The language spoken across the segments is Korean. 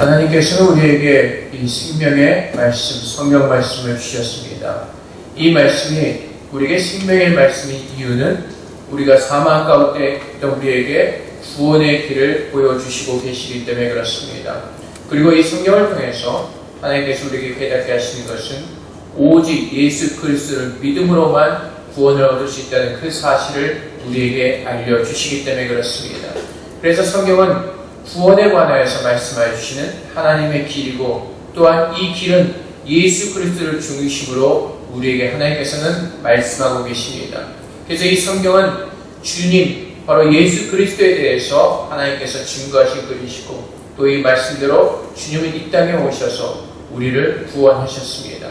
하나님께서는 우리에게 이 생명의 말씀, 성경 말씀을 주셨습니다. 이 말씀이 우리에게 생명의 말씀인 이유는 우리가 사망 가운데 있던 우리에게 구원의 길을 보여주시고 계시기 때문에 그렇습니다. 그리고 이 성경을 통해서 하나님께서 우리에게 깨닫게 하시는 것은 오직 예수 그리스도를 믿음으로만 구원을 얻을 수 있다는 그 사실을 우리에게 알려주시기 때문에 그렇습니다. 그래서 성경은 구원에 관하여서 말씀하여 주시는 하나님의 길이고, 또한 이 길은 예수 그리스도를 중심으로 우리에게 하나님께서는 말씀하고 계십니다. 그래서 이 성경은 주님, 바로 예수 그리스도에 대해서 하나님께서 증거하신 글이시고, 또 이 말씀대로 주님은 이 땅에 오셔서 우리를 구원하셨습니다.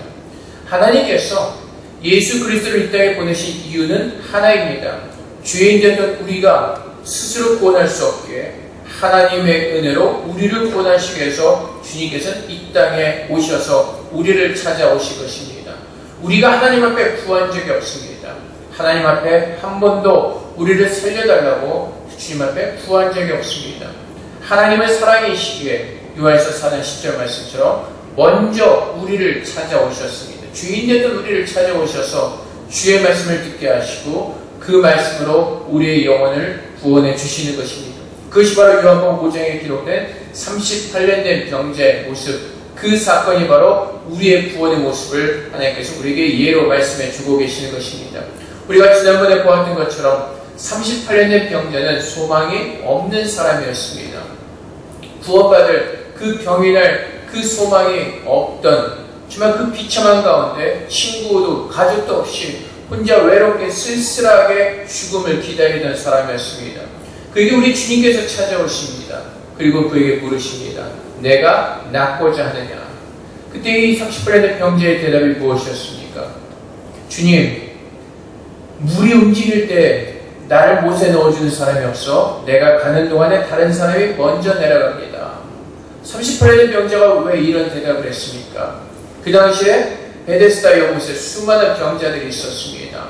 하나님께서 예수 그리스도를 이 땅에 보내신 이유는 하나입니다. 죄인되던 우리가 스스로 구원할 수 없게 하나님의 은혜로 우리를 구원하시기 위해서 주님께서는 이 땅에 오셔서 우리를 찾아오신 것입니다. 우리가 하나님 앞에 구한 적이 없습니다. 하나님 앞에 한 번도 우리를 살려달라고 주님 앞에 구한 적이 없습니다. 하나님의 사랑이시기에 요한에서 4장 10절 말씀처럼 먼저 우리를 찾아오셨습니다. 죄인되던 우리를 찾아오셔서 주의 말씀을 듣게 하시고 그 말씀으로 우리의 영혼을 구원해 주시는 것입니다. 그것이 바로 요한복음 5장에 기록된 38년 된 병자의 모습, 그 사건이 바로 우리의 구원의 모습을 하나님께서 우리에게 예로 말씀해 주고 계시는 것입니다. 우리가 지난번에 보았던 것처럼 38년 된 병자는 소망이 없는 사람이었습니다. 구원받을 그 병이날 그 소망이 없던, 정말 그 비참한 가운데 친구도 가족도 없이 혼자 외롭게 쓸쓸하게 죽음을 기다리던 사람이었습니다. 그에게 우리 주님께서 찾아오십니다. 그리고 그에게 물으십니다. 내가 낫고자 하느냐? 그때 이 38년 병자의 대답이 무엇이었습니까? 주님, 물이 움직일 때 나를 못에 넣어주는 사람이 없어 내가 가는 동안에 다른 사람이 먼저 내려갑니다. 38년 병자가 왜 이런 대답을 했습니까? 그 당시에 베데스다 연못에 수많은 병자들이 있었습니다.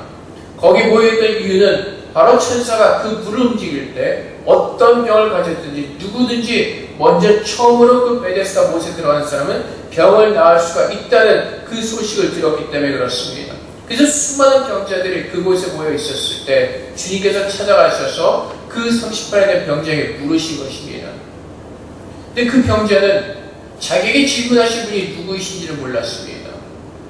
거기 모여있던 이유는 바로 천사가 그 물을 움직일 때 어떤 병을 가졌든지 누구든지 먼저 처음으로 그 베데스다 못에 들어가는 사람은 병을 나을 수가 있다는 그 소식을 들었기 때문에 그렇습니다. 그래서 수많은 병자들이 그곳에 모여 있었을 때 주님께서 찾아가셔서 그 38년 병자에게 물으신 것입니다. 근데 그 병자는 자기에게 질문하신 분이 누구이신지를 몰랐습니다.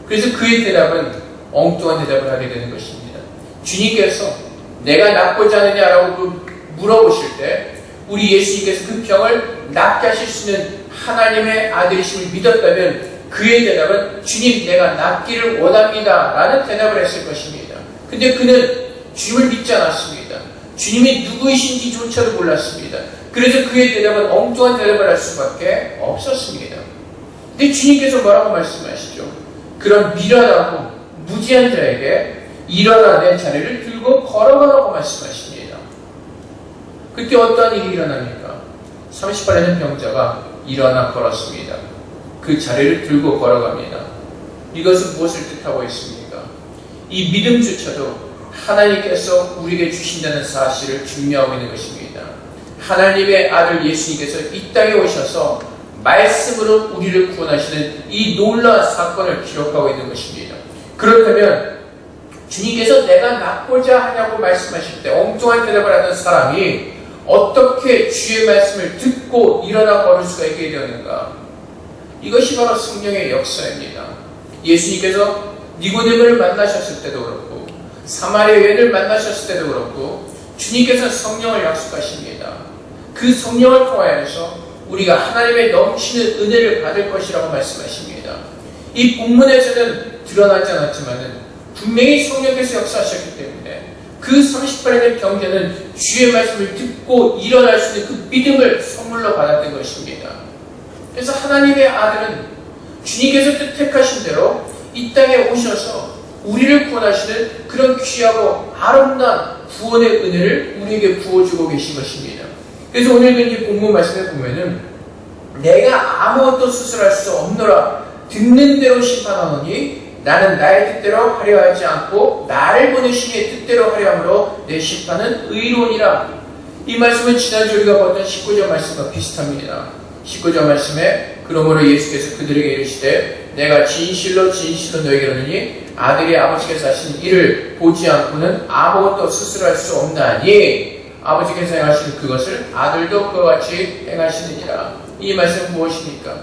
그래서 그의 대답은 엉뚱한 대답을 하게 되는 것입니다. 주님께서 내가 낫고자 하느냐라고 물어보실 때 우리 예수님께서 그 병을 낫게 하실 수 있는 하나님의 아들이심을 믿었다면 그의 대답은 주님, 내가 낫기를 원합니다 라는 대답을 했을 것입니다. 근데 그는 주님을 믿지 않았습니다. 주님이 누구이신지조차도 몰랐습니다. 그래서 그의 대답은 엉뚱한 대답을 할 수밖에 없었습니다. 근데 주님께서 뭐라고 말씀하시죠? 그런 미련하고 무지한 자에게 일어나 내 자리를 들고 걸어가라고 말씀하십니다. 그때 어떠한 일이 일어납니까? 38년 병자가 일어나 걸었습니다. 그 자리를 들고 걸어갑니다. 이것은 무엇을 뜻하고 있습니까? 이 믿음조차도 하나님께서 우리에게 주신다는 사실을 증명하고 있는 것입니다. 하나님의 아들 예수님께서 이 땅에 오셔서 말씀으로 우리를 구원하시는 이 놀라운 사건을 기록하고 있는 것입니다. 그렇다면 주님께서 내가 낫고자 하냐고 말씀하실 때 엉뚱한 대답을 하는 사람이 어떻게 주의 말씀을 듣고 일어나 걸을 수가 있게 되었는가? 이것이 바로 성령의 역사입니다. 예수님께서 니고데모를 만나셨을 때도 그렇고 사마리아 여인을 만나셨을 때도 그렇고 주님께서 성령을 약속하십니다. 그 성령을 통하여서 우리가 하나님의 넘치는 은혜를 받을 것이라고 말씀하십니다. 이 본문에서는 드러나지 않았지만 분명히 성령께서 역사하셨기 때문에 그 38년의 병자는 주의 말씀을 듣고 일어날 수 있는 그 믿음을 선물로 받았던 것입니다. 그래서 하나님의 아들은 주님께서 뜻택하신 대로 이 땅에 오셔서 우리를 구원하시는 그런 귀하고 아름다운 구원의 은혜를 우리에게 부어주고 계신 것입니다. 그래서 오늘 이 본문 말씀에 보면은 내가 아무것도 스스로 할 수 없노라 듣는 대로 심판하노니 나는 나의 뜻대로 하려 하지 않고 나를 보내신 이의 뜻대로 하려 함으로 내 심판은 의로우니라. 이 말씀은 지난주 우리가 봤던 19절 말씀과 비슷합니다. 19절 말씀에 그러므로 예수께서 그들에게 이르시되 내가 진실로 진실로 너에게 이르노니 아들이 아버지께서 하신 일을 보지 않고는 아무것도 스스로 할 수 없나니 아버지께서 행하시는 그것을 아들도 그와 같이 행하시느니라. 이 말씀은 무엇입니까?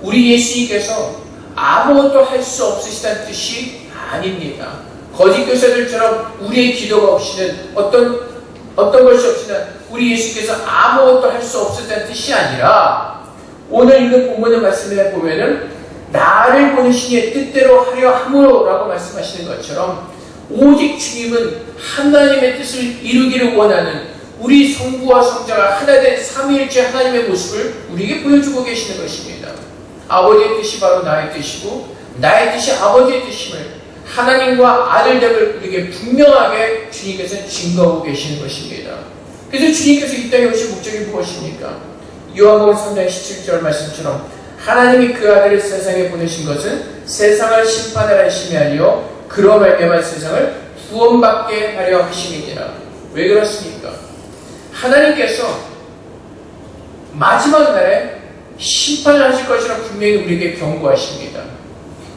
우리 예수님께서 아무것도 할 수 없으시다는 뜻이 아닙니다. 거짓 교사들처럼 우리의 기도가 없이는 어떤 것이 없이는 우리 예수께서 아무것도 할 수 없었다는 뜻이 아니라 오늘 읽은 본문의 말씀에 보면은 나를 보내신 이의 뜻대로 하려 함으로라고 말씀하시는 것처럼 오직 주님은 하나님의 뜻을 이루기를 원하는 우리 성부와 성자가 하나 된 삼위일체 하나님의 모습을 우리에게 보여주고 계시는 것입니다. 아버지의 뜻이 바로 나의 뜻이고 나의 뜻이 아버지의 뜻임을 하나님과 아들됨을 우리에게 분명하게 주님께서 증거하고 계시는 것입니다. 그래서 주님께서 이 땅에 오신 목적이 무엇입니까? 요한복음 3장 17절 말씀처럼 하나님이 그 아들을 세상에 보내신 것은 세상을 심판하려 하심이 아니요 그로 말미암아 세상을 구원받게 하려 하심이니라. 왜 그렇습니까? 하나님께서 마지막 날에 심판을 하실 것이라 분명히 우리에게 경고하십니다.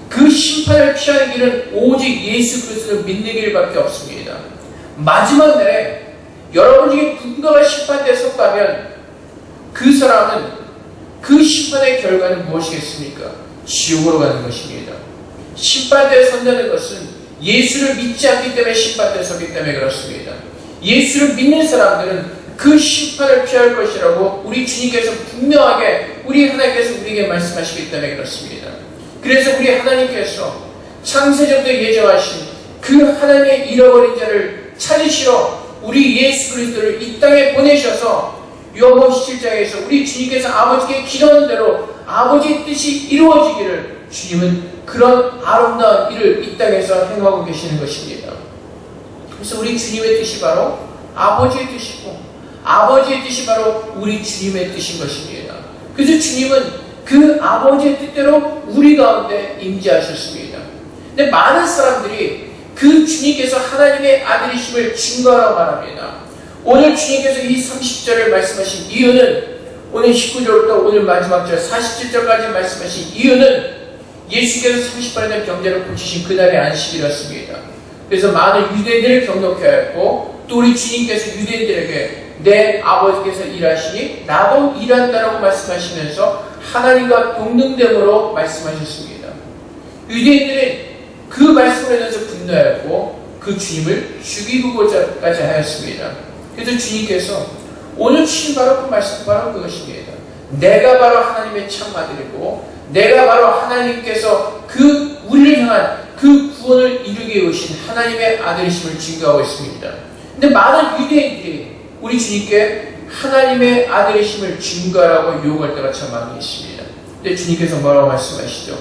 그 심판을 피하는 길은 오직 예수 그리스도를 믿는 길밖에 없습니다. 마지막 날에 여러분에게 누군가가 심판대에 섰다면 그 사람은 그 심판의 결과는 무엇이겠습니까? 지옥으로 가는 것입니다. 심판대에 선다는 것은 예수를 믿지 않기 때문에 심판대에 섰기 때문에 그렇습니다. 예수를 믿는 사람들은 그 심판을 피할 것이라고 우리 주님께서 분명하게 우리 하나님께서 우리에게 말씀하시기 때문에 그렇습니다. 그래서 우리 하나님께서 창세전부터 예정하신 그 하나님의 잃어버린 자를 찾으시러 우리 예수 그리스도를 이 땅에 보내셔서 요한복음 17장에서 우리 주님께서 아버지께 기도하는 대로 아버지의 뜻이 이루어지기를 주님은 그런 아름다운 일을 이 땅에서 행하고 계시는 것입니다. 그래서 우리 주님의 뜻이 바로 아버지의 뜻이고 아버지의 뜻이 바로 우리 주님의 뜻인 것입니다. 그래서 주님은 그 아버지의 뜻대로 우리 가운데 임재하셨습니다. 근데 많은 사람들이 그 주님께서 하나님의 아들이심을 증거하라고 말합니다. 오늘 주님께서 이 30절을 말씀하신 이유는 오늘 19절부터 오늘 마지막 절 47절까지 말씀하신 이유는 예수께서 30번에 대한 병자를 고치신 그날의 안식이었습니다. 그래서 많은 유대인들을 경력해 하였고 또 우리 주님께서 유대인들에게 내 아버지께서 일하시니 나도 일한다라고 말씀하시면서 하나님과 동등됨으로 말씀하셨습니다. 유대인들은 그 말씀에 대해서 분노하였고 그 주님을 죽이고자까지 하였습니다. 그래서 주님께서 오늘 주신 바로 그 말씀 바로 그것입니다. 내가 바로 하나님의 참 아들이고 내가 바로 하나님께서 그 우리를 향한 그 구원을 이루기 위해 오신 하나님의 아들이심을 증거하고 있습니다. 근데 많은 유대인들이 우리 주님께 하나님의 아들이심을 증거하라고 요구할 때가 참 많이 있습니다. 근데 주님께서 뭐라고 말씀하시죠?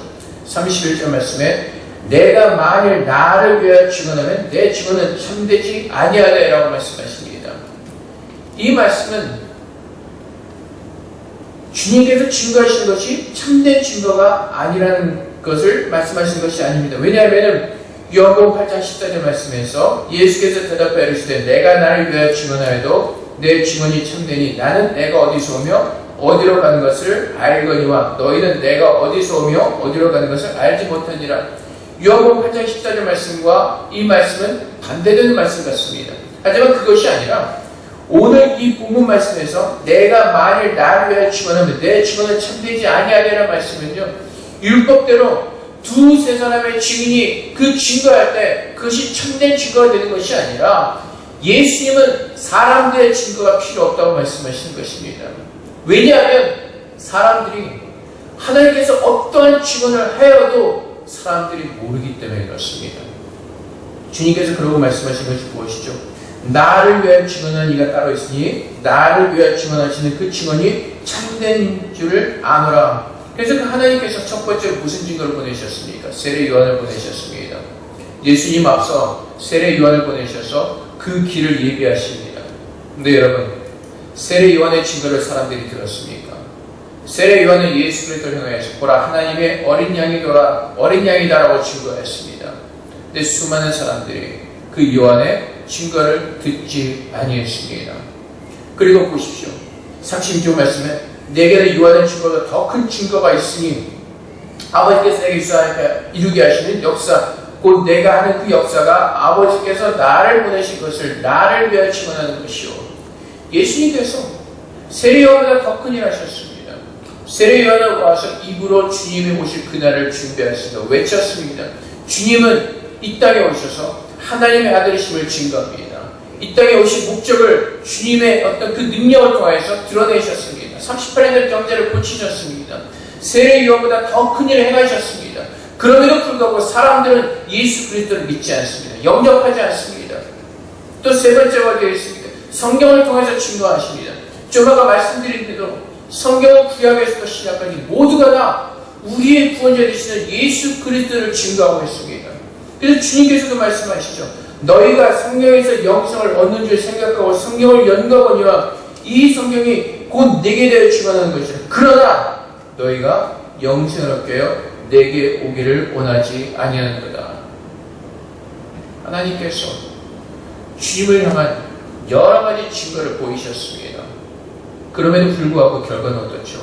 31절 말씀에 내가 만일 나를 위하여 증언하면 내 증언은 참되지 아니하리라고 말씀하십니다. 이 말씀은 주님께서 증거하시는 것이 참된 증거가 아니라는 것을 말씀하시는 것이 아닙니다. 왜냐하면 요한복음 8장 14절 말씀에서 예수께서 대답하여 이르시되 내가 나를 위하여 증언하여도 내 증언이 참되니 나는 내가 어디서 오며 어디로 가는 것을 알거니와 너희는 내가 어디서 오며 어디로 가는 것을 알지 못하니라. 요한복음 8장 14절 말씀과 이 말씀은 반대되는 말씀 같습니다. 하지만 그것이 아니라 오늘 이 본문 말씀에서 내가 만일 나를 위하여 증언하면 내 증언은 참되지 아니하리라는 말씀은요, 율법대로 두세 사람의 증인이 그 증거할 때 그것이 참된 증거가 되는 것이 아니라 예수님은 사람들의 증거가 필요 없다고 말씀하시는 것입니다. 왜냐하면 사람들이 하나님께서 어떠한 증언을 하여도 사람들이 모르기 때문에 그렇습니다. 주님께서 그러고 말씀하신 것이 무엇이죠? 나를 위하여 증언하는 이가 따로 있으니 나를 위하여 증언하시는 그 증언이 참된 줄을 아노라. 그래서 그 하나님께서 첫 번째 무슨 증거를 보내셨습니까? 세례 요한을 보내셨습니다. 예수님 앞서 세례 요한을 보내셔서 그 길을 예비하십니다. 근데 여러분, 세례 요한의 증거를 사람들이 들었습니까? 세례 요한은 예수 그리스도를 향하여서 보라 하나님의 어린 양이더라 어린 양이다라고 증거했습니다. 근데 수많은 사람들이 그 요한의 증거를 듣지 아니했습니다. 그리고 보십시오. 36절 말씀에 내게는 요한의 증거보다 더 큰 증거가 있으니 아버지께서 내게 이루게 하시는 역사, 곧 내가 하는 그 역사가 아버지께서 나를 보내신 것을 나를 위하여 증언하는 것이요. 예수님께서 세례 요한보다 더 큰 일 하셨습니다. 세례 요한은 와서 입으로 주님이 오실 그날을 준비하시며 외쳤습니다. 주님은 이 땅에 오셔서 하나님의 아들이심을 증거합니다. 이 땅에 오신 목적을 주님의 어떤 그 능력을 통해서 드러내셨습니다. 38년의 병자를 고치셨습니다. 세례 요한보다 더 큰 일을 행하셨습니다. 그럼에도 불구하고 사람들은 예수 그리스도를 믿지 않습니다. 영접하지 않습니다. 또 세 번째가 되어 있습니다. 성경을 통해서 증거하십니다. 좀 아까 말씀드린 대로 성경은 구약에서부터 신약까지 모두가 다 우리의 구원자 되시는 예수 그리스도를 증거하고 있습니다. 그래서 주님께서도 말씀하시죠. 너희가 성경에서 영생을 얻는 줄 생각하고 성경을 연구하거니와 이 성경이 곧 내게 대하여 증언하는 것이라. 그러나 너희가 영생을 얻게 하여 내게 오기를 원하지 아니하는도다. 하나님께서 주님을 향한 여러 가지 증거를 보이셨습니다. 그럼에도 불구하고 결과는 어떻죠?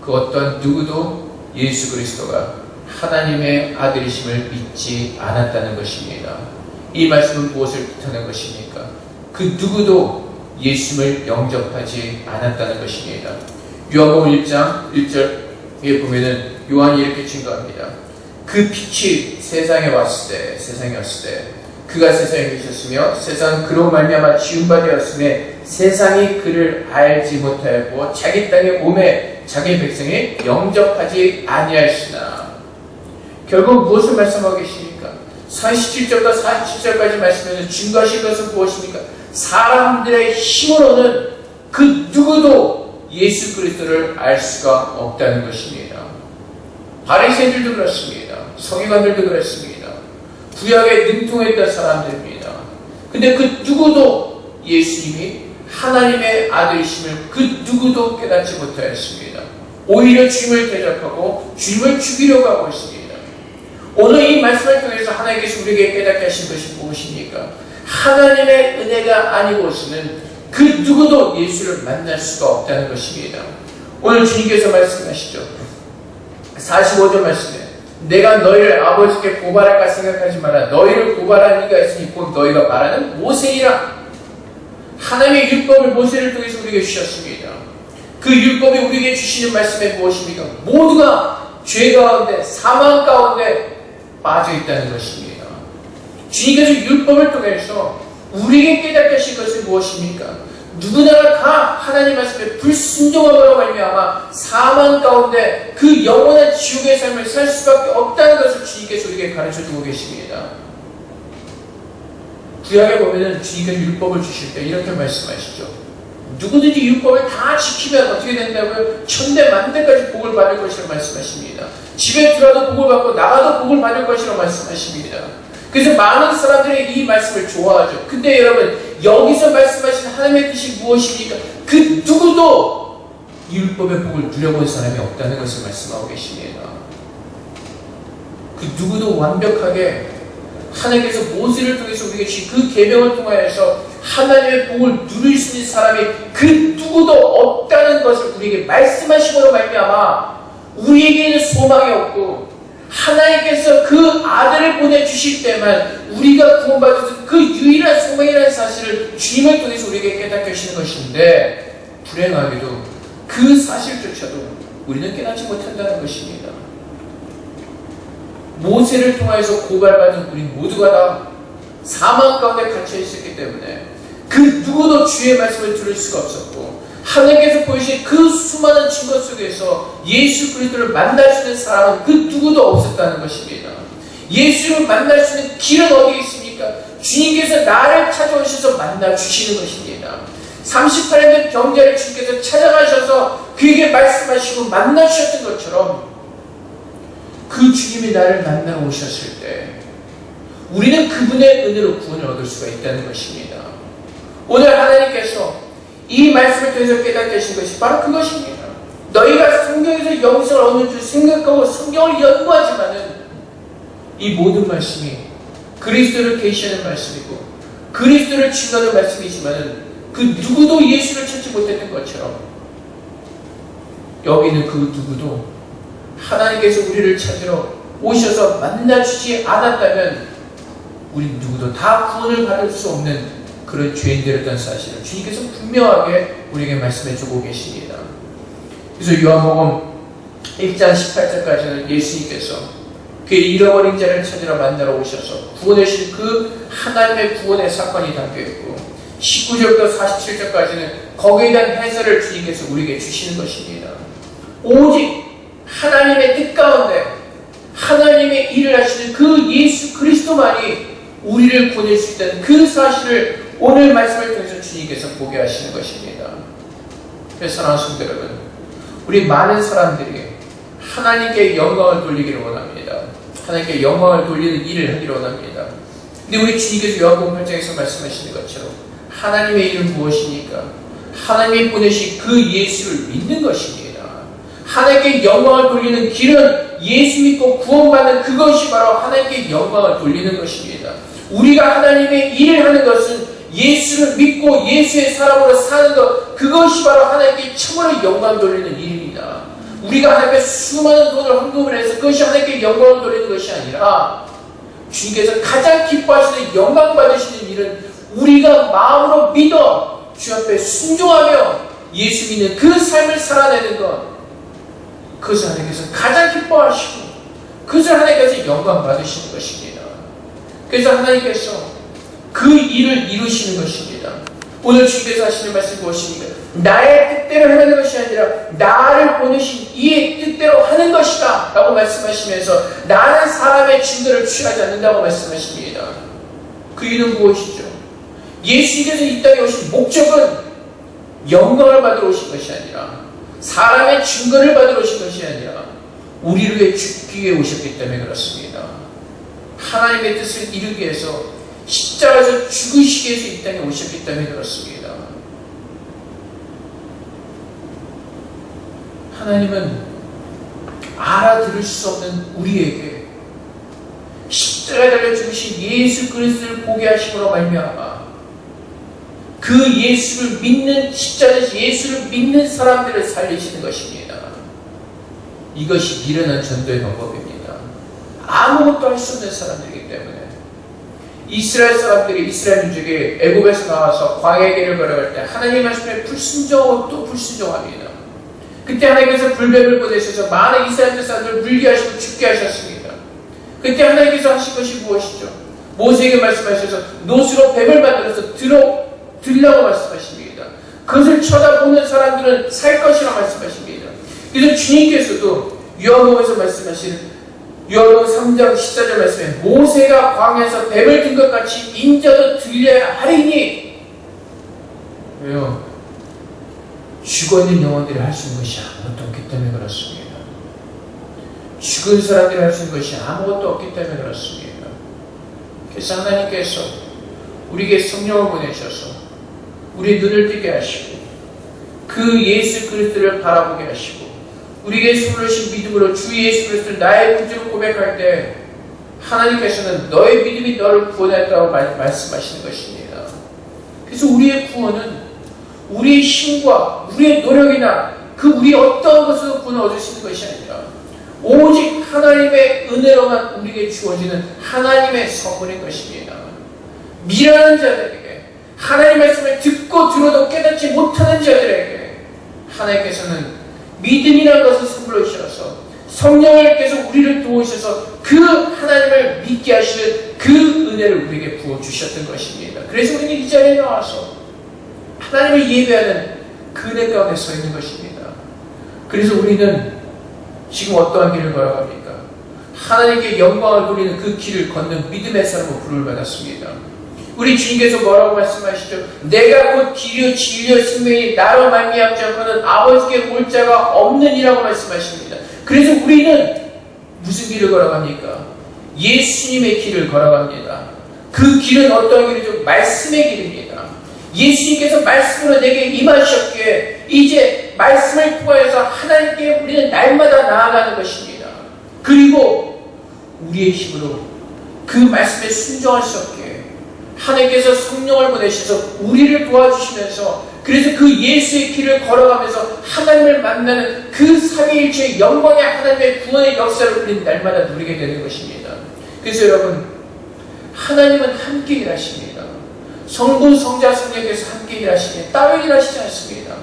그 어떤 누구도 예수 그리스도가 하나님의 아들이심을 믿지 않았다는 것입니다. 이 말씀은 무엇을 뜻하는 것입니까? 그 누구도 예수를 영접하지 않았다는 것입니다. 요한복음 1장 1절에 보면은 요한이 이렇게 증거합니다. 그 빛이 세상에 왔을 때 그가 세상에 계셨으며 세상 그로 말미암아 지음바 되었음에 세상이 그를 알지 못하였고 자기 땅에 오매 자기 백성이 영접하지 아니하였으나. 결국 무엇을 말씀하고 계십니까? 47절과 47절까지 말씀해서 증거하실 것은 무엇입니까? 사람들의 힘으로는 그 누구도 예수 그리스도를 알 수가 없다는 것입니다. 바리새인들도 그렇습니다. 서기관들도 그렇습니다. 구약에 능통했던 사람들입니다. 근데 그 누구도 예수님이 하나님의 아들이심을 그 누구도 깨닫지 못하였습니다. 오히려 주님을 대적하고 주님을 죽이려고 하고 있습니다. 오늘 이 말씀을 통해서 하나님께서 우리에게 깨닫게 하신 것이 무엇입니까? 하나님의 은혜가 아니고서는 그 누구도 예수를 만날 수가 없다는 것입니다. 오늘 주님께서 말씀하시죠. 45절 말씀에 내가 너희를 아버지께 고발할까 생각하지 마라. 너희를 고발한 이가 있으니 곧 너희가 말하는 모세이라. 하나님의 율법을 모세를 통해서 우리에게 주셨습니다. 그 율법이 우리에게 주시는 말씀이 무엇입니까? 모두가 죄 가운데 사망 가운데 빠져 있다는 것입니다. 주님께서 율법을 통해서 우리에게 깨닫게 하신 것은 무엇입니까? 누구나가 다 하나님 말씀에 불순종함으로 말미암아 사망 가운데 그 영원한 지옥의 삶을 살 수밖에 없다는 것을 주님께서 우리에게 가르쳐주고 계십니다. 구약에 보면 주님께서 율법을 주실 때 이렇게 말씀하시죠. 누구든지 율법을 다 지키면 어떻게 된다고요? 천대 만대까지 복을 받을 것이라고 말씀하십니다. 집에 들어가도 복을 받고 나가도 복을 받을 것이라고 말씀하십니다. 그래서 많은 사람들이 이 말씀을 좋아하죠. 근데 여러분, 여기서 말씀하신 하나님의 뜻이 무엇입니까? 그 누구도 율법의 복을 누려본 사람이 없다는 것을 말씀하고 계십니다. 그 누구도 완벽하게 하나님께서 모세를 통해서 우리에게 주신 그 계명을 통하여서 하나님의 복을 누릴 수 있는 사람이 그 누구도 없다는 것을 우리에게 말씀하심으로 말미암아 우리에게는 소망이 없고 하나님께서 그 아들을 보내주실 때만 우리가 구원받을 그 유일한 소망이라는 사실을 주님을 통해서 우리에게 깨닫게 하시는 것인데 불행하게도 그 사실조차도 우리는 깨닫지 못한다는 것입니다. 모세를 통해서 고발받은 우리 모두가 다 사망 가운데 갇혀 있었기 때문에 그 누구도 주의 말씀을 들을 수가 없었고 하나님께서 보이신 그 수많은 증거 속에서 예수 그리스도를 만날 수 있는 사람은 그 누구도 없었다는 것입니다. 예수를 만날 수 있는 길은 어디에 있습니까? 주님께서 나를 찾아오셔서 만나 주시는 것입니다. 38년 된 병자를 주님께서 찾아가셔서 그에게 말씀하시고 만나 주셨던 것처럼 그 주님이 나를 만나러 오셨을 때 우리는 그분의 은혜로 구원을 얻을 수가 있다는 것입니다. 오늘 하나님께서 이 말씀을 통해서 깨닫게 하신 것이 바로 그것입니다. 너희가 성경에서 영생을 얻는 줄 생각하고 성경을 연구하지만은 이 모든 말씀이 그리스도를 계시하는 말씀이고 그리스도를 증거하는 말씀이지만은 그 누구도 예수를 찾지 못했던 것처럼 여기는 그 누구도 하나님께서 우리를 찾으러 오셔서 만나주지 않았다면 우리 누구도 다 구원을 받을 수 없는 그런 죄인들이었던 사실을 주님께서 분명하게 우리에게 말씀해주고 계십니다. 그래서 요한복음 1장 18절까지는 예수님께서 그의 잃어버린 자를 찾으러 만나러 오셔서 구원하신 그 하나님의 구원의 사건이 담겨있고 19절부터 47절까지는 거기에 대한 해설을 주님께서 우리에게 주시는 것입니다. 오직 하나님의 뜻 가운데 하나님의 일을 하시는 그 예수 그리스도만이 우리를 구원할 수 있다는 그 사실을 오늘 말씀을 통해서 주님께서 보게 하시는 것입니다. 그래서 사랑하는 성도 여러분, 우리 많은 사람들이 하나님께 영광을 돌리기를 원합니다. 하나님께 영광을 돌리는 일을 하기를 원합니다. 근데 우리 주님께서 요한복음 8장에서 말씀하시는 것처럼 하나님의 일은 무엇입니까? 하나님이 보내신 그 예수를 믿는 것입니다. 하나님께 영광을 돌리는 길은 예수 믿고 구원받는 그것이 바로 하나님께 영광을 돌리는 것입니다. 우리가 하나님의 일을 하는 것은 예수를 믿고 예수의 사람으로 사는 것, 그것이 바로 하나님께 참으로 영광 돌리는 일입니다. 우리가 하나님께 수많은 돈을 헌금을 해서 그것이 하나님께 영광을 돌리는 것이 아니라 주님께서 가장 기뻐하시는 영광 받으시는 일은 우리가 마음으로 믿어 주 앞에 순종하며 예수 믿는 그 삶을 살아내는 것, 그것을 하나님께서 가장 기뻐하시고 그것을 하나님께서 영광 받으시는 것입니다. 그래서 하나님께서 그 일을 이루시는 것입니다. 오늘 주님께서 하시는 말씀이 무엇입니까? 나의 뜻대로 하는 것이 아니라 나를 보내신 이의 뜻대로 하는 것이다 라고 말씀하시면서 나는 사람의 증거를 취하지 않는다고 말씀하십니다. 그 이유는 무엇이죠? 예수님께서 이 땅에 오신 목적은 영광을 받으러 오신 것이 아니라 사람의 증거를 받으러 오신 것이 아니라 우리를 위해 죽기 위해 오셨기 때문에 그렇습니다. 하나님의 뜻을 이루기 위해서 십자가에서 죽으시기 위해서 이 땅에 오셨기 때문에 그렇습니다. 하나님은 알아들을 수 없는 우리에게 십자가에 달려 죽으신 예수 그리스도를 보게 하심으로 말미암아 그 예수를 믿는 십자가에서 예수를 믿는 사람들을 살리시는 것입니다. 이것이 미련한 전도의 방법입니다. 아무것도 할 수 없는 사람들이기 때문에 이스라엘 사람들이 이스라엘 민족이 애굽에서 나와서 광야의 길을 걸어갈 때 하나님의 말씀에 불순종하고 또 불순종합니다. 그때 하나님께서 불뱀을 보내셔서 많은 이스라엘 사람들을 물게 하시고 죽게 하셨습니다. 그때 하나님께서 하신 것이 무엇이죠? 모세에게 말씀하셔서 노수로 뱀을 만들어서 들라고 말씀하십니다. 그것을 쳐다보는 사람들은 살 것이라고 말씀하십니다. 그래서 주님께서도 요한복음에서 말씀하시는 요한복음 3장 14절 말씀에 모세가 광야에서 뱀을 든 것 같이 인자도 들려야 하리니, 왜요? 죽어있는 영혼들이 할 수 있는 것이 아무것도 없기 때문에 그렇습니다. 죽은 사람들이 할 수 있는 것이 아무것도 없기 때문에 그렇습니다. 그래서 하나님께서 우리에게 성령을 보내셔서 우리 눈을 뜨게 하시고 그 예수 그리스도를 바라보게 하시고 우리에게 숨으신 믿음으로 주 예수 그리스도를 나의 구주로 고백할 때 하나님께서는 너의 믿음이 너를 구원했다고 말씀하시는 것입니다. 그래서 우리의 구원은 우리의 힘과 우리의 노력이나 그 우리 어떤 것으로 구원을 얻으시는 것이 아니라 오직 하나님의 은혜로만 우리에게 주어지는 하나님의 선물인 것입니다. 미련한 자들에게 하나님의 말씀을 듣고 들어도 깨닫지 못하는 자들에게 하나님께서는 믿음이라는 것을 선물로 주셔서 성령을 계속 우리를 도우셔서 그 하나님을 믿게 하시는 그 은혜를 우리에게 부어주셨던 것입니다. 그래서 우리는 이 자리에 나와서 하나님을 예배하는 그 은혜 가운데 서 있는 것입니다. 그래서 우리는 지금 어떠한 길을 걸어갑니까? 하나님께 영광을 돌리는 그 길을 걷는 믿음의 사람으로 부름을 받았습니다. 우리 주님께서 뭐라고 말씀하시죠? 내가 곧 길이요 진리요 생명이 나로 말미암지 않고는 아버지께 올 자가 없느니라고 말씀하십니다. 그래서 우리는 무슨 길을 걸어갑니까? 예수님의 길을 걸어갑니다. 그 길은 어떤 길이죠? 말씀의 길입니다. 예수님께서 말씀으로 내게 임하셨기에 이제 말씀을 통해서 하나님께 우리는 날마다 나아가는 것입니다. 그리고 우리의 힘으로 그 말씀에 순종할 수 없게 하나님께서 성령을 보내셔서 우리를 도와주시면서 그래서 그 예수의 길을 걸어가면서 하나님을 만나는 그 삼위일체의 영광의 하나님의 구원의 역사를 우리는 날마다 누리게 되는 것입니다. 그래서 여러분, 하나님은 함께 일하십니다. 성부, 성자, 성령께서 함께 일하시니 따로 일하시지 않습니다.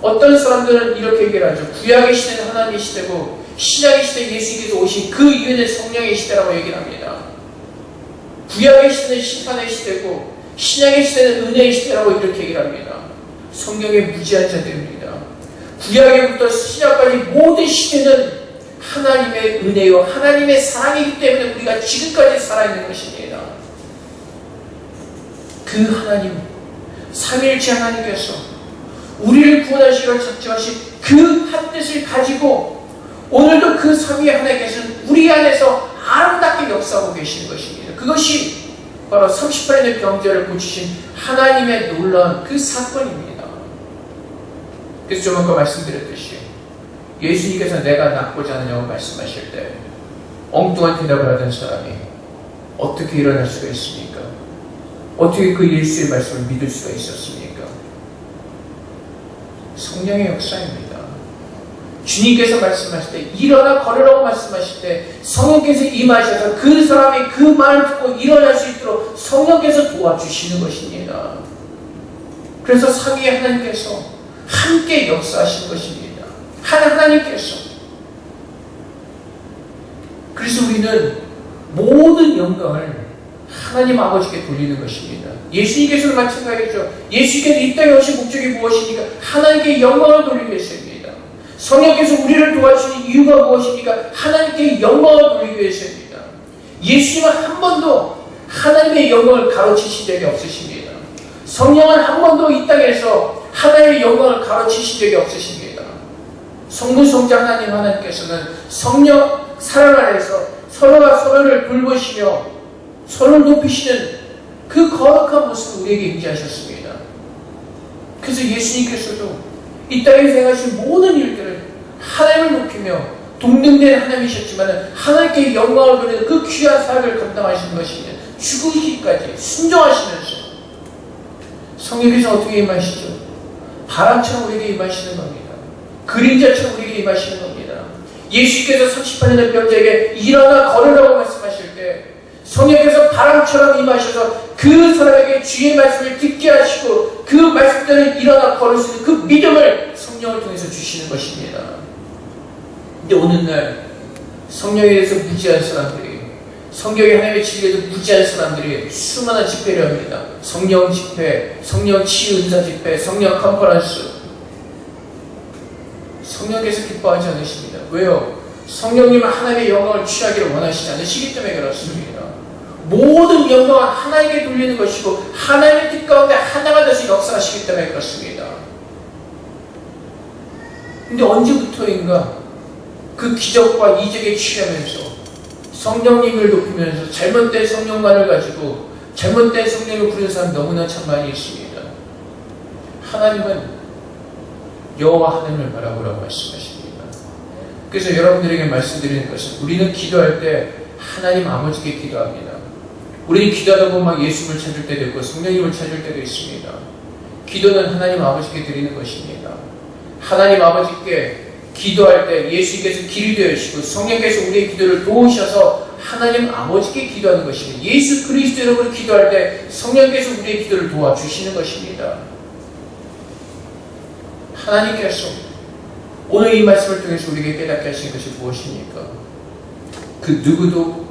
어떤 사람들은 이렇게 얘기를 하죠. 구약의 시대는 하나님의 시대고 신약의 시대 예수님께서 오신 그 이유는 성령의 시대라고 얘기를 합니다. 구약의 시대는 심판의 시대고 신약의 시대는 은혜의 시대라고 이렇게 얘기를 합니다. 성령의 무지한 자들입니다. 구약에부터 신약까지 모든 시대는 하나님의 은혜요 하나님의 사랑이기 때문에 우리가 지금까지 살아있는 것입니다. 그 하나님, 삼위일체 하나님께서 우리를 구원하시기로 작정하신 그 한 뜻을 가지고 오늘도 그 삼위 하나님께서는 우리 안에서 아름답게 역사하고 계시는 것입니다. 그것이 바로 38년의 병자를 고치신 하나님의 놀라운 그 사건입니다. 그래서 좀 아까 말씀드렸듯이 예수님께서 내가 낫고자 하느냐고 말씀하실 때 엉뚱한 대답을 하던 사람이 어떻게 일어날 수가 있습니까? 어떻게 그 예수의 말씀을 믿을 수가 있었습니까? 성령의 역사입니다. 주님께서 말씀하실 때 일어나 걸으라고 말씀하실 때 성령께서 임하셔서 그 사람이 그 말을 듣고 일어날 수 있도록 성령께서 도와주시는 것입니다. 그래서 삼위 하나님께서 함께 역사하시는 것입니다. 하나님께서. 그래서 우리는 모든 영광을 하나님 아버지께 돌리는 것입니다. 예수님께서도 마찬가지죠. 예수님께서 이 땅에 오신 목적이 무엇입니까? 하나님께 영광을 돌리기 위해서입니다. 성령께서 우리를 도와주시는 이유가 무엇입니까? 하나님께 영광을 돌리기 위해서입니다. 예수님은 한 번도 하나님의 영광을 가로치신 적이 없으십니다. 성령은 한 번도 이 땅에서 하나님의 영광을 가로치신 적이 없으십니다. 성부, 성자 하나님께서는 성령 사랑 안에서 서로가 서로를 돌보시며 서로를 높이시는 그 거룩한 모습을 우리에게 임재하셨습니다. 그래서 예수님께서도 이 땅에서 행하신 모든 일들을 하나님을 높이며 동등된 하나님이셨지만 하나님께 영광을 돌리는 그 귀한 사역을 감당하시는 것입니다. 죽으시기까지 순종하시면서 성령께서 어떻게 임하시죠? 바람처럼 우리에게 임하시는 겁니다. 그림자처럼 우리에게 임하시는 겁니다. 예수께서 38년의 병자에게 일어나 걸으라고 말씀하실 때 성령께서 바람처럼 임하셔서 그 사람에게 주의 말씀을 듣게 하시고 그 말씀대로 일어나 걸을 수 있는 그 믿음을 성령을 통해서 주시는 것입니다. 근데 오늘날 성령에 대해서 무지한 사람들이, 성경의 하나님의 진리에도 무지한 사람들이 수많은 집회를 합니다. 성령 집회, 성령 치유 은사 집회, 성령 컨퍼런스. 성령께서 기뻐하지 않으십니다. 왜요? 성령님은 하나님의 영광을 취하기를 원하시지 않으시기 때문에 그렇습니다. 모든 영광은 하나님께 돌리는 것이고 하나님의 뜻 가운데 하나가 돼서 역사하시기 때문에 그렇습니다. 근데 언제부터인가 그 기적과 이적에 취하면서 성령님을 높이면서 잘못된 성령관을 가지고 잘못된 성령을 부르는 사람 너무나 참 많이 있습니다. 하나님은 여호와 하나님을 바라보라고 말씀하십니다. 그래서 여러분들에게 말씀드리는 것은 우리는 기도할 때 하나님 아버지께 기도합니다. 우리는 기도하다 보면 막 예수님을 찾을 때도 있고 성령님을 찾을 때도 있습니다. 기도는 하나님 아버지께 드리는 것입니다. 하나님 아버지께 기도할 때 예수님께서 길이 되어주시고 성령께서 우리의 기도를 도우셔서 하나님 아버지께 기도하는 것입니다. 예수 그리스도 이름으로 기도할 때 성령께서 우리의 기도를 도와주시는 것입니다. 하나님께서 오늘 이 말씀을 통해서 우리에게 깨닫게 하신 것이 무엇입니까? 그 누구도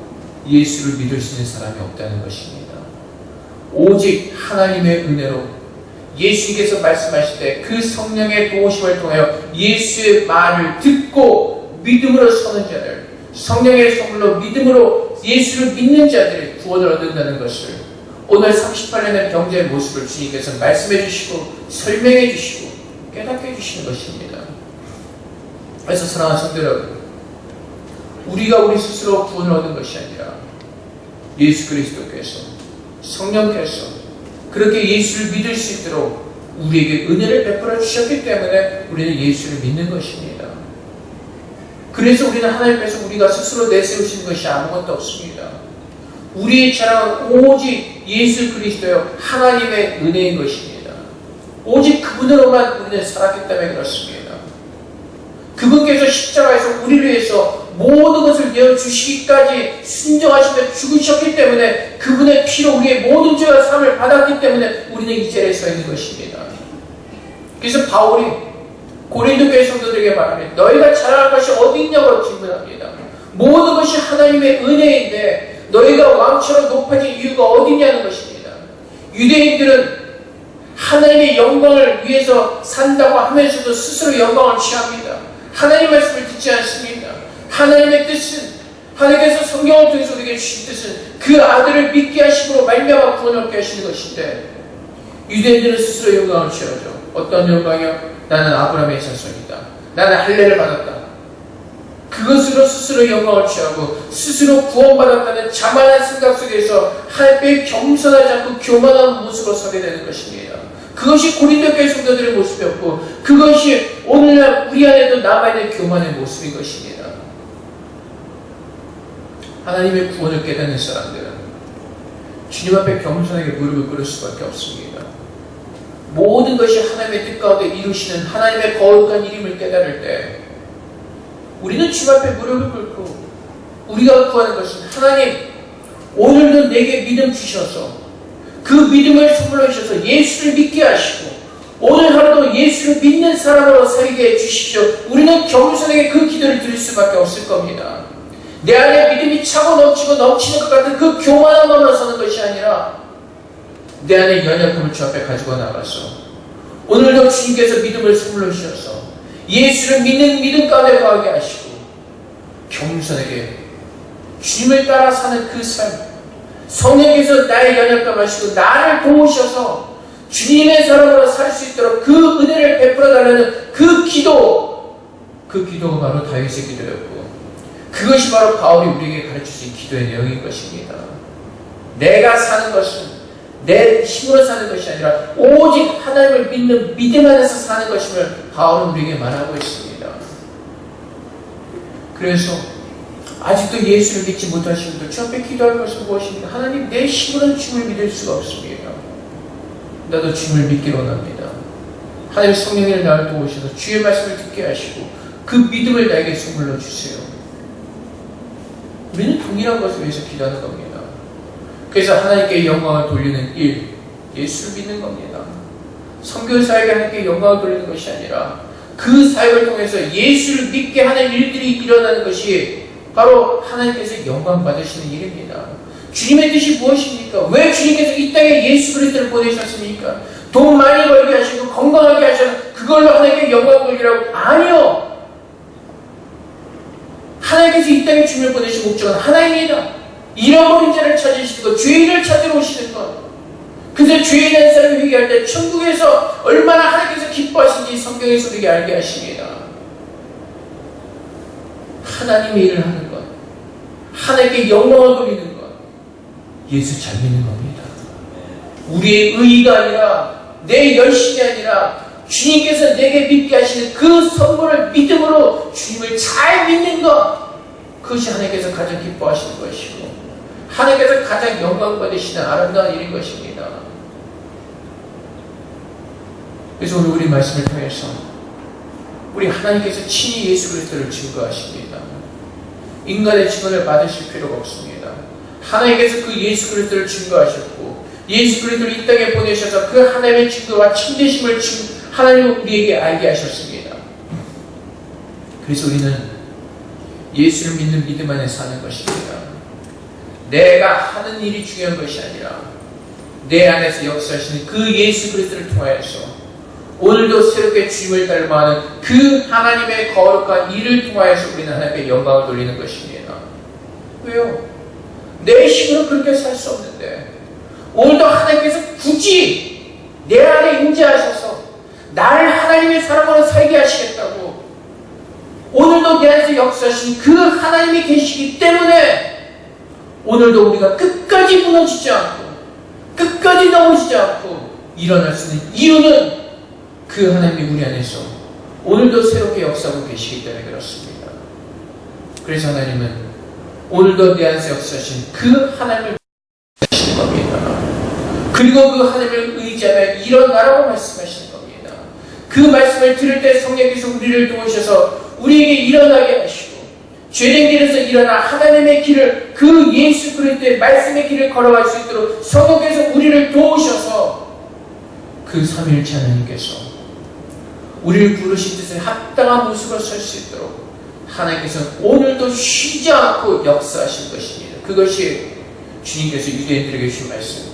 예수를 믿을 수 있는 사람이 없다는 것입니다. 오직 하나님의 은혜로 예수님께서 말씀하실 때 그 성령의 도우심을 통하여 예수의 말을 듣고 믿음으로 서는 자들, 성령의 선물로 믿음으로 예수를 믿는 자들이 구원을 얻는다는 것을 오늘 38년의 병자의 모습을 주님께서 말씀해 주시고 설명해 주시고 깨닫게 해주시는 것입니다. 그래서 사랑하는 성도 여러분, 우리가 우리 스스로 구원을 얻은 것이 아니라 예수 그리스도께서 성령께서 그렇게 예수를 믿을 수 있도록 우리에게 은혜를 베풀어 주셨기 때문에 우리는 예수를 믿는 것입니다. 그래서 우리는 하나님께서 우리가 스스로 내세우시는 것이 아무것도 없습니다. 우리의 자랑은 오직 예수 그리스도요 하나님의 은혜인 것입니다. 오직 그분으로만 우리는 살았기 때문에 그렇습니다. 그분께서 십자가에서 우리를 위해서 모든 것을 내어주시기까지 순종하시며 죽으셨기 때문에 그분의 피로 우리의 모든 죄와 사함을 받았기 때문에 우리는 이 자리에 서 있는 것입니다. 그래서 바울이 고린도 교회 성도들에게 말합니다. 너희가 자랑할 것이 어디 있냐고 질문합니다. 모든 것이 하나님의 은혜인데 너희가 왕처럼 높아진 이유가 어디 있냐는 것입니다. 유대인들은 하나님의 영광을 위해서 산다고 하면서도 스스로 영광을 취합니다. 하나님 말씀을 듣지 않습니다. 하나님의 뜻은, 하나님께서 성경을 통해서 우리에게 주신 뜻은 그 아들을 믿게 하심으로 말미암아 구원을 얻게 하시는 것인데 유대인들은 스스로 영광을 취하죠. 어떤 영광이요? 나는 아브라함의 자손이다. 나는 할례를 받았다. 그것으로 스스로 영광을 취하고 스스로 구원받았다는 자만한 생각 속에서 하나님께 겸손하지 않고 교만한 모습으로 서게 되는 것입니다. 그것이 고린도 교회 성도들의 모습이었고 그것이 오늘날 우리 안에도 남아있는 교만의 모습인 것입니다. 하나님의 구원을 깨닫는 사람들은 주님 앞에 겸손하게 무릎을 꿇을 수밖에 없습니다. 모든 것이 하나님의 뜻 가운데 이루시는 하나님의 거룩한 이름을 깨달을 때 우리는 주님 앞에 무릎을 꿇고 우리가 구하는 것은 하나님 오늘도 내게 믿음 주셔서 그 믿음을 선물로 주셔서 예수를 믿게 하시고 오늘 하루도 예수를 믿는 사람으로 살게 해주십시오. 우리는 겸손하게 그 기도를 드릴 수밖에 없을 겁니다. 내 안에 믿음이 차고 넘치고 넘치는 것 같은 그 교만한 마음으로 서는 것이 아니라 내 안에 연약함을 주 앞에 가지고 나가서 오늘도 주님께서 믿음을 선물로 주셔서 예수를 믿는 믿음 가운데 거하게 하시고 겸손하게 주님을 따라 사는 그 삶 성령께서 나의 연약함을 하시고 나를 도우셔서 주님의 사람으로 살 수 있도록 그 은혜를 베풀어 달라는 그 기도가 바로 다윗의 기도였고 그것이 바로 바울이 우리에게 가르쳐준 기도의 내용인 것입니다. 내가 사는 것은 내 힘으로 사는 것이 아니라 오직 하나님을 믿는 믿음 안에서 사는 것임을 바울은 우리에게 말하고 있습니다. 그래서 아직도 예수를 믿지 못하신 분들 주 앞에 기도할 것은 무엇입니까? 하나님 내 힘으로는 주님을 믿을 수가 없습니다. 나도 주님을 믿기 원합니다. 하나님 성령을 나를 도우셔서 주의 말씀을 듣게 하시고 그 믿음을 나에게 선물로 주세요. 우리는 동일한 것을 위해서 기도하는 겁니다. 그래서 하나님께 영광을 돌리는 일, 예수를 믿는 겁니다. 선교사에게 하나님께 영광을 돌리는 것이 아니라 그 사역을 통해서 예수를 믿게 하는 일들이 일어나는 것이 바로 하나님께서 영광 받으시는 일입니다. 주님의 뜻이 무엇입니까? 왜 주님께서 이 땅에 예수 그리스도를 보내셨습니까? 돈 많이 벌게 하시고 건강하게 하셔서 그걸로 하나님께 영광 돌리라고? 아니요. 하나님께서 이 땅에 주님을 보내신 목적은 하나입니다. 잃어버린 자를 찾으시는 것, 죄인을 찾으러 오시는 것. 그래서 죄인 한 사람이 회개할 때 천국에서 얼마나 하나님께서 기뻐하신지 성경에서 우리에게 알게 하십니다. 하나님의 일을 하는 것, 하나님께 영광을 돌리는 것, 예수 잘 믿는 겁니다. 우리의 의의가 아니라 내 열심이 아니라 주님께서 내게 믿게 하시는 그 선물을 믿음으로 주님을 잘 믿는 것, 그것이 하나님께서 가장 기뻐하시는 것이고 하나님께서 가장 영광 받으시는 아름다운 일인 것입니다. 그래서 오늘 우리 말씀을 통해서 우리 하나님께서 친히 예수 그리스도를 증거하십니다. 인간의 증언을 받으실 필요가 없습니다. 하나님께서 그 예수 그리스도를 증거하셨고 예수 그리스도를 이 땅에 보내셔서 그 하나님의 증거와 참되심을 하나님 우리에게 알게 하셨습니다. 그래서 우리는 예수를 믿는 믿음 안에 사는 것입니다. 내가 하는 일이 중요한 것이 아니라 내 안에서 역사하시는 그 예수 그리스도를 통하여서 오늘도 새롭게 주님을 닮아가는 그 하나님의 거룩한 일을 통하여서 우리는 하나님께 영광을 돌리는 것입니다. 왜요? 내 힘으로 그렇게 살 수 없는데 오늘도 하나님께서 굳이 내 안에 임재하셔서 나를 하나님의 사람으로 살게 하시겠다고 오늘도 내 안에서 역사하신 그 하나님이 계시기 때문에 오늘도 우리가 끝까지 무너지지 않고 끝까지 넘어지지 않고 일어날 수 있는 이유는 그 하나님이 우리 안에서 오늘도 새롭게 역사하고 계시기 때문에 그렇습니다. 그래서 하나님은 오늘도 내 안에서 역사하신 그 하나님을 하시는 겁니다. 그리고 그 하나님을 의지하며 일어나라고 말씀하시는 겁니다. 그 말씀을 들을 때 성령께서 우리를 도우셔서 우리에게 일어나게 하시고 죄된 길에서 일어나 하나님의 길을 그 예수 그리스도의 말씀의 길을 걸어갈 수 있도록 성령께서 우리를 도우셔서 그 삼위일체 하나님께서 우리를 부르신 뜻에 합당한 모습으로 설 수 있도록 하나님께서는 오늘도 쉬지 않고 역사하실 것입니다. 그것이 주님께서 유대인들에게 주신 말씀.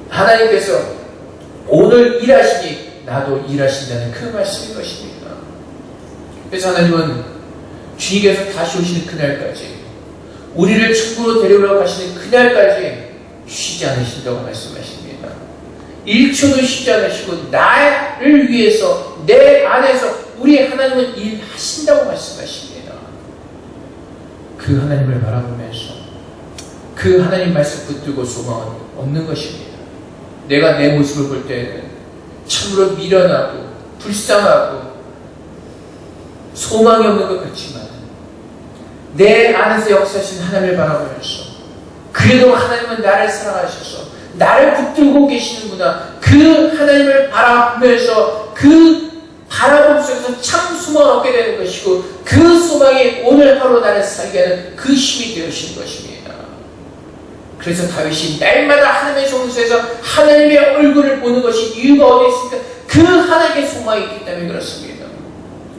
하나님께서 오늘 일하시니 나도 일하신다는 그 말씀인 것입니다. 그래서 하나님은 주님께서 다시 오시는 그날까지 우리를 천국으로 데려오러 가시는 그날까지 쉬지 않으신다고 말씀하십니다. 1초도 쉬지 않으시고 나를 위해서 내 안에서 우리 하나님은 일하신다고 말씀하십니다. 그 하나님을 바라보면서 그 하나님 말씀 붙들고 소망은 없는 것입니다. 내가 내 모습을 볼 때는 참으로 미련하고 불쌍하고 소망이 없는 것 같지만 내 안에서 역사하신 하나님을 바라보면서 그래도 하나님은 나를 사랑하셔서 나를 붙들고 계시는구나. 그 하나님을 바라보면서 그 바라봄 속에서 참 소망을 얻게 되는 것이고 그 소망이 오늘 하루 나를 살게 하는 그 힘이 되어지는 것입니다. 그래서 다윗이 날마다 하나님의 성소에서 하나님의 얼굴을 보는 것이 이유가 어디 있습니까? 그 하나님의 소망이 있기 때문에 그렇습니다.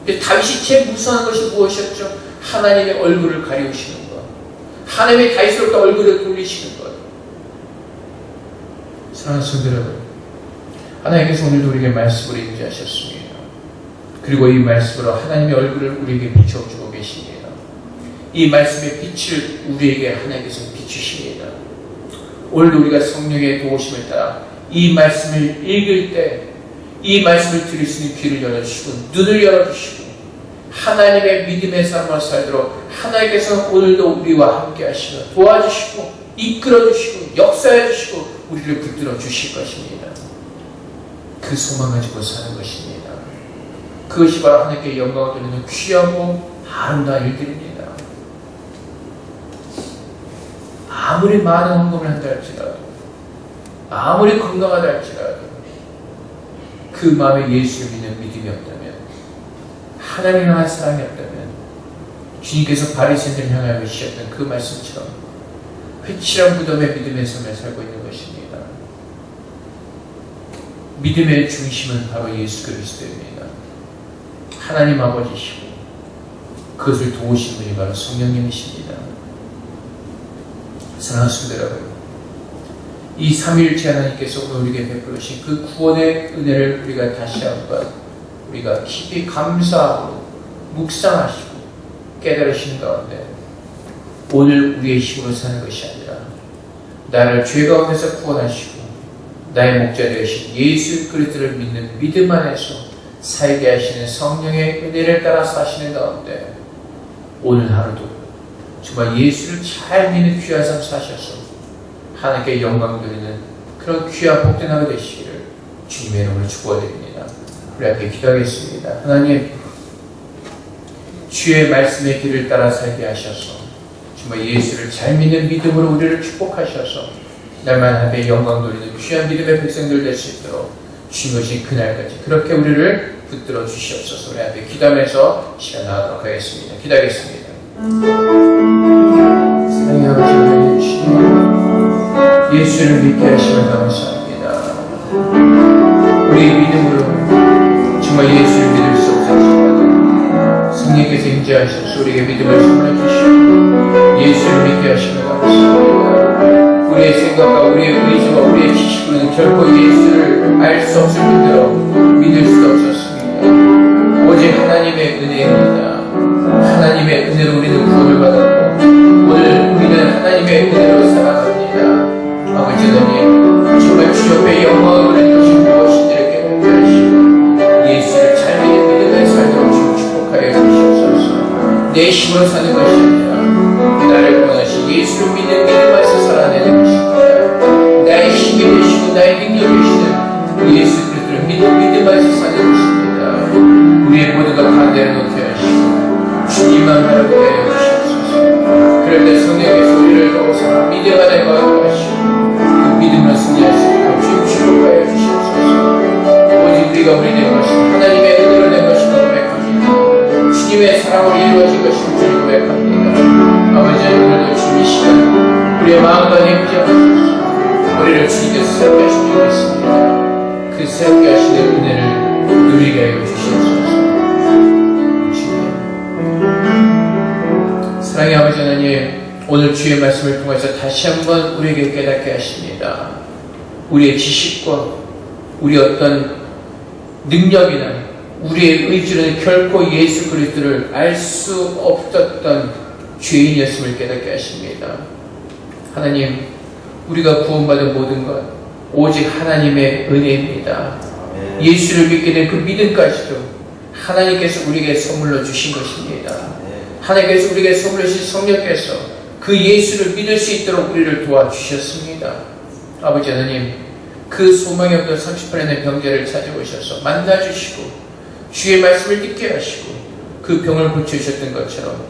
다윗이 제일 무서워하는 것이 무엇이었죠? 하나님의 얼굴을 가리우시는 것. 하나님의 다윗으로부터 얼굴을 돌리시는 것. 사랑하는 성도 여러분, 하나님께서 오늘도 우리에게 말씀을 인도하셨습니다. 그리고 이 말씀으로 하나님의 얼굴을 우리에게 비춰주고 계십니다. 이 말씀의 빛을 우리에게 하나님께서 비추십니다. 오늘도 우리가 성령의 도우심을 따라 이 말씀을 읽을 때 이 말씀을 들을 수 있는 귀를 열어주시고 눈을 열어주시고 하나님의 믿음의 삶을 살도록 하나님께서 오늘도 우리와 함께 하시며 도와주시고 이끌어주시고 역사해주시고 우리를 붙들어 주실 것입니다. 그 소망 가지고 사는 것입니다. 그것이 바로 하나님께 영광을 돌리는 귀하고 아름다운 일들입니다. 아무리 많은 헌금을 한다 할지라도 아무리 건강하다 할지라도 그 마음에 예수를 믿는 믿음이 없다면 하나님을 향한 사랑이 없다면 주님께서 바리새인들을 향하여 외치셨던 그 말씀처럼 회칠한 무덤의 믿음의 삶을 살고 있는 것입니다. 믿음의 중심은 바로 예수 그리스도입니다. 하나님 아버지시고 그것을 도우신 분이 바로 성령님이십니다. 사랑하는 성도 여러분, 이 삼위일체 하나님께서 오늘 우리에게 베풀으신 그 구원의 은혜를 우리가 다시 한번 우리가 깊이 감사하고 묵상하시고 깨달으시는 가운데 오늘 우리의 힘으로 사는 것이 아니라 나를 죄 가운데서 구원하시고 나의 목자 되신 예수 그리스도를 믿는 믿음 안에서 살게 하시는 성령의 은혜를 따라 사시는 가운데 오늘 하루도 정말 예수를 잘 믿는 귀한 삶 사셔서 하나님께 영광 돌리는 그런 귀한 복된 하루 되시기를 주님의 이름으로 축원드립니다. 우리 앞에 기도하겠습니다. 하나님, 주의 말씀의 길을 따라 살게 하셔서 정말 예수를 잘 믿는 믿음으로 우리를 축복하셔서 날마다 하나님의 영광 돌리는 귀한 믿음의 백성들 될 수 있도록 주님 오신 그날까지 그렇게 우리를 붙들어 주시옵소서. 우리 앞에 기도하면서 시간 나가도록 하겠습니다. 기도하겠습니다. 사랑의 아버지 하나님 주님, 예수를 믿게 하시면 감사합니다. 우리의 믿음으로 정말 예수를 믿을 수 없었지만 성령께서 임재하셔서 우리에게 믿음을 선물해 주시고 예수를 믿게 하시면 감사합니다. 우리의 생각과 우리의 의지와 우리의 지식으로는 결코 예수를 알 수 없을 뿐더러 믿을 수도 없었습니다. 오직 하나님의 은혜입니다. 하나님의 은혜로 우리는 구원을 받았고 오늘 우리는 하나님의 은혜로 살아갑니다. 아버지 하나님, 정말 주 옆에 영광을 돌리신 무엇인지를 깨닫게 하시고 예수를 잘 믿는 믿음의 삶으로 주님 축복하여 주시옵소서. 내 힘으로 사는 것이 아니라 나를 원하신 예수를 믿는 믿음 안에서 살아내는 것입니다. 나의 힘이 되시고 나의 능력이 되시는 예수 그리스도를 믿는 믿음 안에서 사는 것입니다. 우리의 모든 것 다 내려놓게 하시고 주님만 바라보게 하여 주시옵소서. 그럴 때 성령께서 우리를 더워서 믿음 안에 거하게 하시고 믿음으로 승리할 수 있도록 주님 축복하여 주시옵소서. 오직 우리가 우리 된 것은 하나님의 주님의 사랑으로 이루어진 것임을 주님 고백합니다. 아버지 오늘도 주님 이 시간 우리의 마음과 냄새하셔서 우리를 주님께서 새롭게 하시는 줄 믿습니다. 그 새롭게 하시는 은혜를 누리게 하여 주시옵소서. 주님 사랑의 아버지 하나님, 오늘 주의 말씀을 통해서 다시 한번 우리에게 깨닫게 하십니다. 우리의 지식과 우리 어떤 능력이나 우리의 의지로는 결코 예수 그리스도를 알 수 없었던 죄인이었음을 깨닫게 하십니다. 하나님, 우리가 구원받은 모든 것 오직 하나님의 은혜입니다. 예수를 믿게 된 그 믿음까지도 하나님께서 우리에게 선물로 주신 것입니다. 하나님께서 우리에게 선물로 주신 성령께서 그 예수를 믿을 수 있도록 우리를 도와주셨습니다. 아버지 하나님, 그 소망이 없던 38년 된 병자를 찾아오셔서 만나주시고 주의 말씀을 듣게 하시고 그 병을 고쳐주셨던 것처럼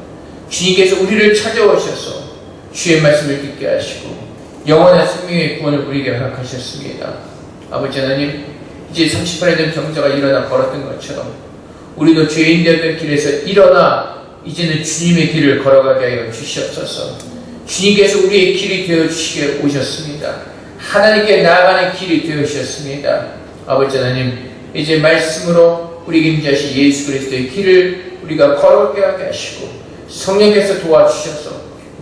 주님께서 우리를 찾아오셔서 주의 말씀을 듣게 하시고 영원한 생명의 구원을 우리에게 허락하셨습니다. 아버지 하나님, 이제 38년 된 병자가 일어나 걸었던 것처럼 우리도 죄인 되었던 길에서 일어나 이제는 주님의 길을 걸어가게 하여 주시옵소서. 주님께서 우리의 길이 되어주시게 오셨습니다. 하나님께 나아가는 길이 되어주셨습니다. 아버지 하나님, 이제 말씀으로 우리에게 임재하신 예수 그리스도의 길을 우리가 걸어가게 하게 하시고 성령께서 도와주셔서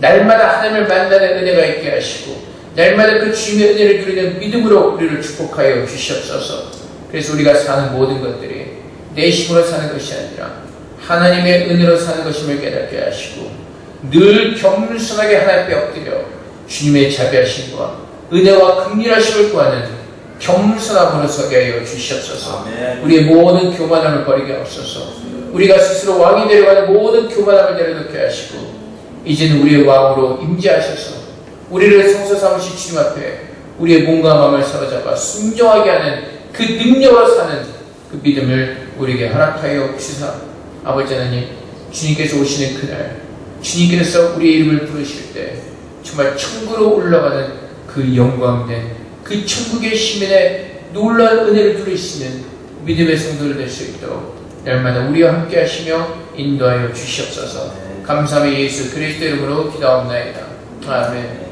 날마다 하나님을 만나는 은혜가 있게 하시고 날마다 그 주님의 은혜를 누리는 믿음으로 우리를 축복하여 주시옵소서. 그래서 우리가 사는 모든 것들이 내 힘으로 사는 것이 아니라 하나님의 은혜로 사는 것임을 깨닫게 하시고 늘 겸손하게 하나님 앞에 엎드려 주님의 자비하심과 은혜와 긍휼하심을 구하는 겸손함으로 서게 하여 주시옵소서. 우리의 모든 교만함을 버리게 하옵소서. 우리가 스스로 왕이 되려가는 모든 교만함을 내려놓게 하시고 이제는 우리의 왕으로 임재하셔서 우리를 성소 삼으신 주님 앞에 우리의 몸과 마음을 사로잡아 순종하게 하는 그 능력으로 사는 그 믿음을 우리에게 허락하여 주사 아버지 하나님, 주님께서 오시는 그날 주님께서 우리의 이름을 부르실 때 정말 천국으로 올라가는 그 영광된 그 천국의 시민의 놀라운 은혜를 누리시는 믿음의 성도를 될 수 있도록 날마다 우리와 함께 하시며 인도하여 주시옵소서. 감사함의 예수 그리스도 이름으로 기도하옵나이다. 아멘.